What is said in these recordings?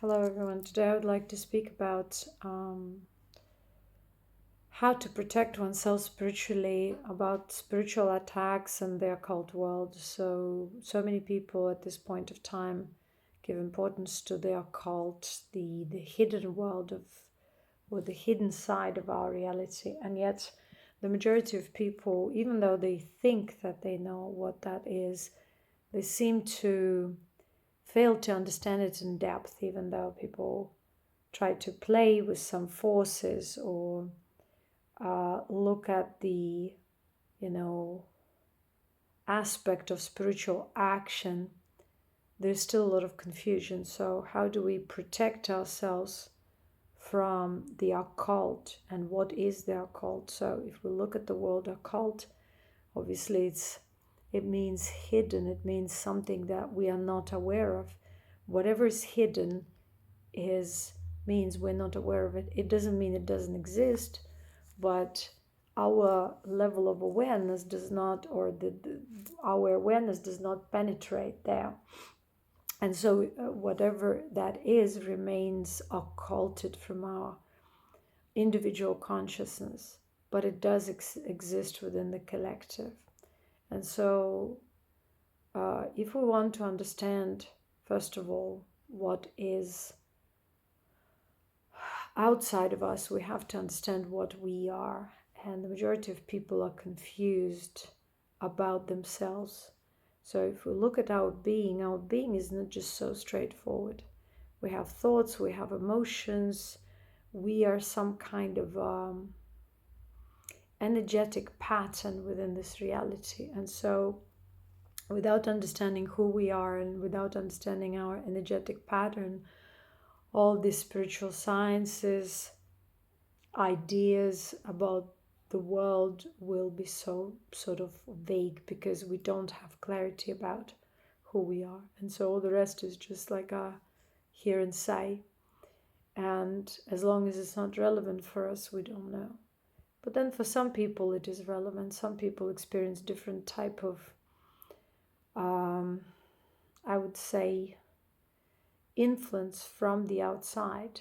Hello everyone. Today I would like to speak about how to protect oneself spiritually, about spiritual attacks and the occult world. So many people at this point of time give importance to the occult, the hidden world of, or the hidden side of our reality. And yet the majority of people, even though they think that they know what that is, they seem to fail to understand it in depth, even though people try to play with some forces or look at the, aspect of spiritual action. There's still a lot of confusion. So how do we protect ourselves from the occult, and what is the occult? So if we look at the word occult, obviously it means hidden. It means something that we are not aware of. Whatever is hidden means we're not aware of it. It doesn't mean it doesn't exist, but our level of awareness does not, or our awareness does not penetrate there. And so whatever that is remains occulted from our individual consciousness, but it does exist within the collective. And so if we want to understand, first of all, what is outside of us, we have to understand what we are. And the majority of people are confused about themselves. So if we look at our being is not just so straightforward. We have thoughts, we have emotions, we are some kind of energetic pattern within this reality. And so without understanding who we are and without understanding our energetic pattern, all these spiritual sciences, ideas about the world will be so sort of vague, because we don't have clarity about who we are. And so all the rest is just like a hear and say. And as long as it's not relevant for us, we don't know. But then for some people it is relevant. Some people experience different type of, I would say, influence from the outside.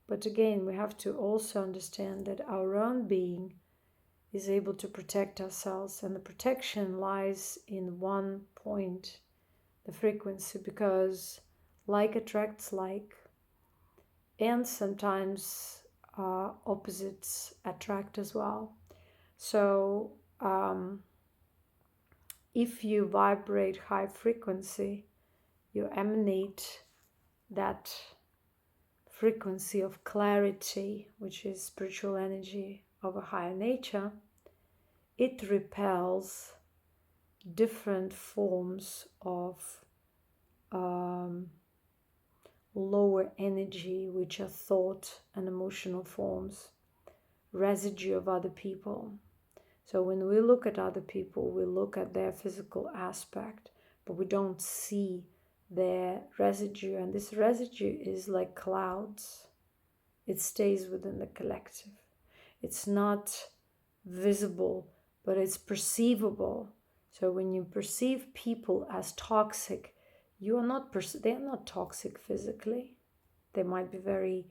But again, we have to also understand that our own being is able to protect ourselves, and the protection lies in one point, the frequency, because like attracts like, and sometimes opposites attract as well. So if you vibrate high frequency, you emanate that frequency of clarity, which is spiritual energy of a higher nature. It repels different forms of lower energy, which are thought and emotional forms, residue of other people. So when we look at other people, we look at their physical aspect, but we don't see their residue. And this residue is like clouds. It stays within the collective. It's not visible, but it's perceivable. So when you perceive people as toxic, you are not they are not toxic physically. They might be very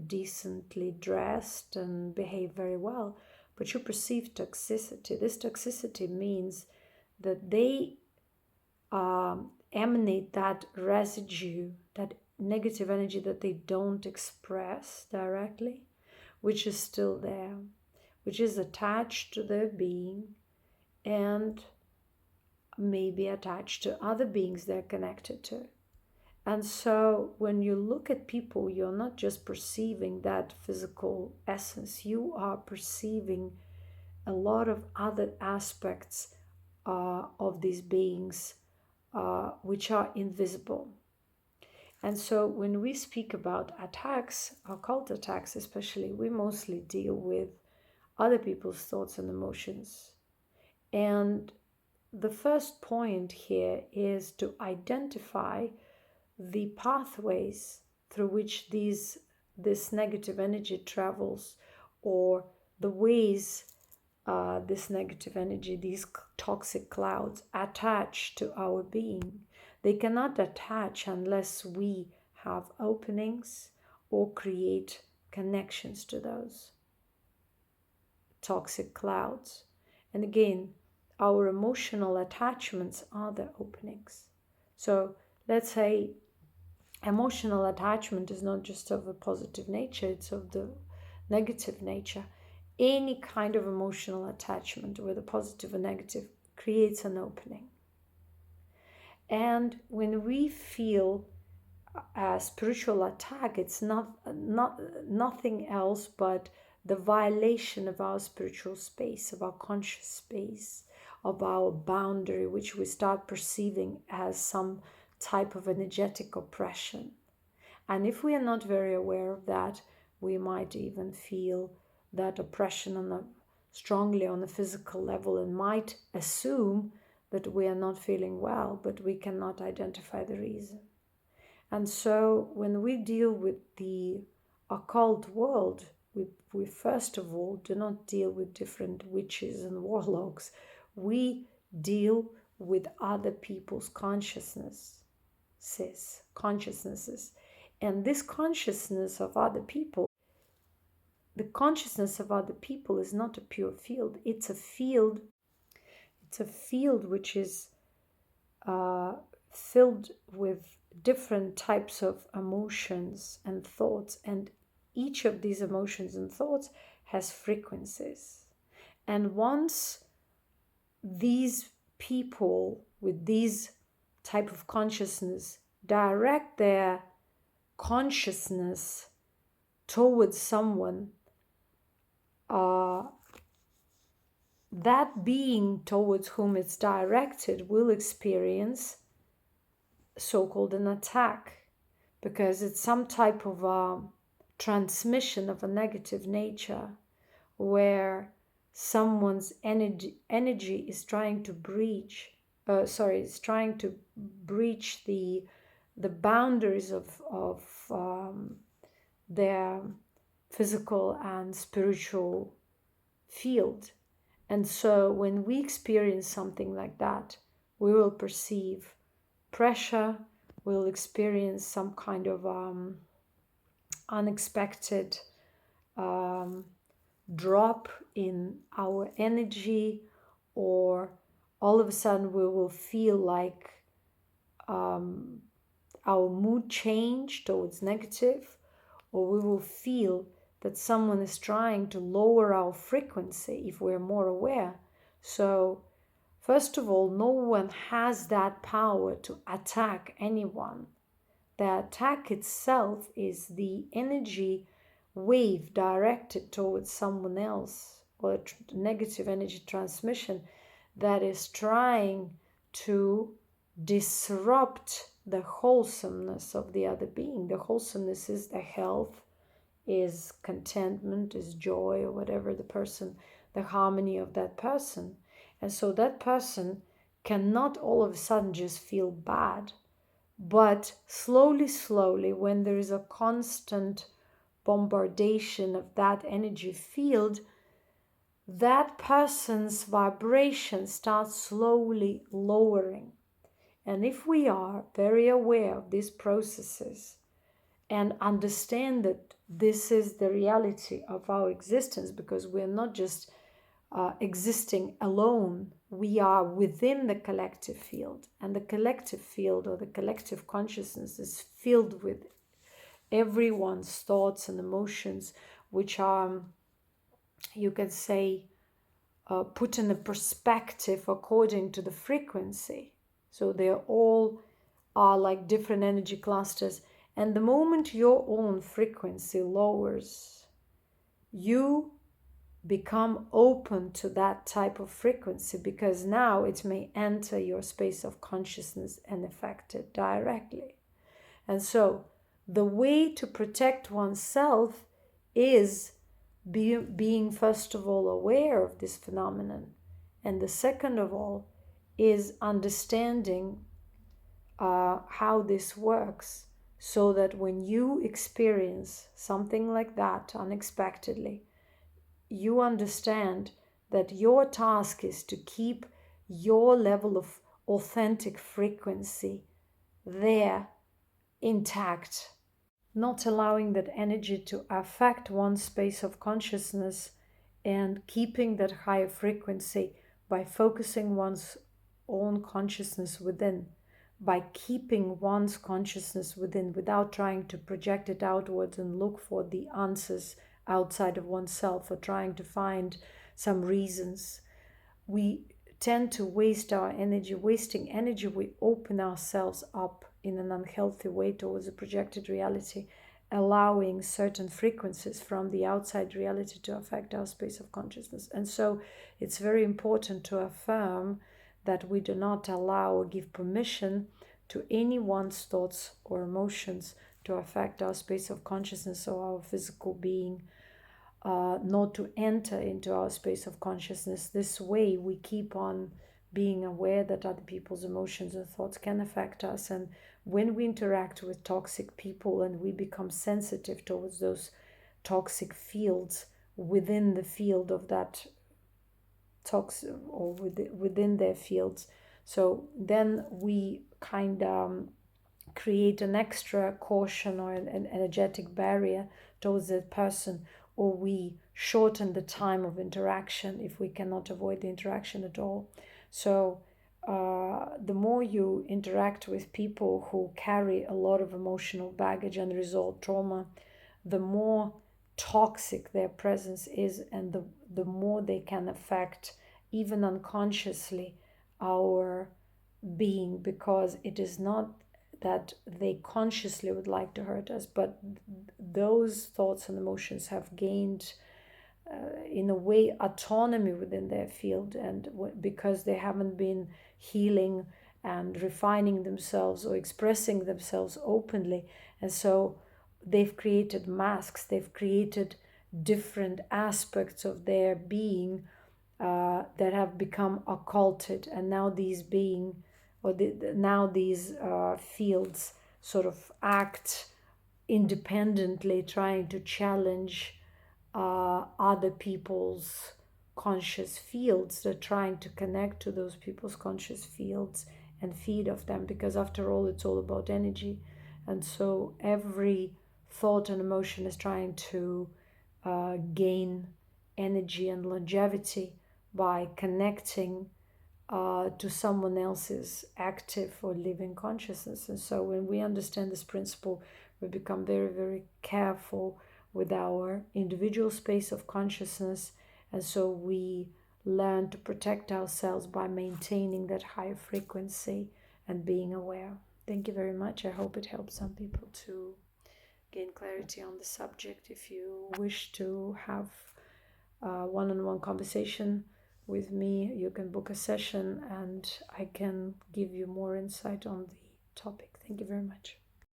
decently dressed and behave very well, but you perceive toxicity. This toxicity means that they emanate that residue, that negative energy that they don't express directly, which is still there, which is attached to their being and maybe attached to other beings they're connected to. And so when you look at people, you're not just perceiving that physical essence, you are perceiving a lot of other aspects of these beings which are invisible. And so when we speak about attacks, occult attacks especially, we mostly deal with other people's thoughts and emotions. And the first point here is to identify the pathways through which this negative energy travels, or the ways this negative energy, these toxic clouds, attach to our being. They cannot attach unless we have openings or create connections to those toxic clouds. And again, our emotional attachments are the openings. So let's say emotional attachment is not just of a positive nature, it's of the negative nature. Any kind of emotional attachment, whether positive or negative, creates an opening. And when we feel a spiritual attack, it's nothing else but the violation of our spiritual space, of our conscious space, of our boundary, which we start perceiving as some type of energetic oppression. And if we are not very aware of that, we might even feel that oppression strongly on a physical level, and might assume that we are not feeling well, but we cannot identify the reason. And so when we deal with the occult world, we first of all do not deal with different witches and warlocks. We deal with other people's consciousnesses. And this consciousness of other people, the consciousness of other people is not a pure field. It's a field which is filled with different types of emotions and thoughts, and each of these emotions and thoughts has frequencies. And once these people with these type of consciousness direct their consciousness towards someone, that being towards whom it's directed will experience so-called an attack, because it's some type of transmission of a negative nature where someone's energy is trying to breach the boundaries of their physical and spiritual field. And so when we experience something like that, we will perceive pressure, we'll experience some kind of unexpected drop in our energy, or all of a sudden we will feel like our mood change towards negative, or we will feel that someone is trying to lower our frequency if we're more aware. So first of all, no one has that power to attack anyone. The attack itself is the energy wave directed towards someone else, or a negative energy transmission that is trying to disrupt the wholesomeness of the other being. The wholesomeness is the health, is contentment, is joy, or whatever the harmony of that person. And so that person cannot all of a sudden just feel bad, but slowly, when there is a constant bombardation of that energy field, that person's vibration starts slowly lowering. And if we are very aware of these processes and understand that this is the reality of our existence, because we're not just existing alone, we are within the collective field, and the collective field, or the collective consciousness, is filled with everyone's thoughts and emotions, which are, you can say, put in a perspective according to the frequency. So they all are like different energy clusters. And the moment your own frequency lowers, you become open to that type of frequency, because now it may enter your space of consciousness and affect it directly. And so the way to protect oneself is being first of all aware of this phenomenon, and the second of all is understanding how this works, so that when you experience something like that unexpectedly, you understand that your task is to keep your level of authentic frequency there intact, not allowing that energy to affect one's space of consciousness, and keeping that higher frequency by focusing one's own consciousness within, by keeping one's consciousness within without trying to project it outwards and look for the answers outside of oneself or trying to find some reasons. We tend to waste our energy. Wasting energy, we open ourselves up in an unhealthy way towards a projected reality, allowing certain frequencies from the outside reality to affect our space of consciousness. And so it's very important to affirm that we do not allow or give permission to anyone's thoughts or emotions to affect our space of consciousness or our physical being, not to enter into our space of consciousness. This way we keep on being aware that other people's emotions and thoughts can affect us. And when we interact with toxic people and we become sensitive towards those toxic fields within the field of that toxic, or within their fields, so then we kind of create an extra caution or an energetic barrier towards that person, or we shorten the time of interaction if we cannot avoid the interaction at all. So the more you interact with people who carry a lot of emotional baggage and resolved trauma, the more toxic their presence is, and the more they can affect, even unconsciously, our being, because it is not that they consciously would like to hurt us, but those thoughts and emotions have gained in a way autonomy within their field, and because they haven't been healing and refining themselves or expressing themselves openly, and so they've created masks, they've created different aspects of their being that have become occulted, and now these fields sort of act independently, trying to challenge other people's conscious fields. They're trying to connect to those people's conscious fields and feed off them, because after all, it's all about energy. And so every thought and emotion is trying to gain energy and longevity by connecting to someone else's active or living consciousness. And so when we understand this principle, we become very, very careful with our individual space of consciousness. And so we learn to protect ourselves by maintaining that higher frequency and being aware. Thank you very much. I hope it helps some people to gain clarity on the subject. If you wish to have one-on-one conversation with me, you can book a session and I can give you more insight on the topic. Thank you very much.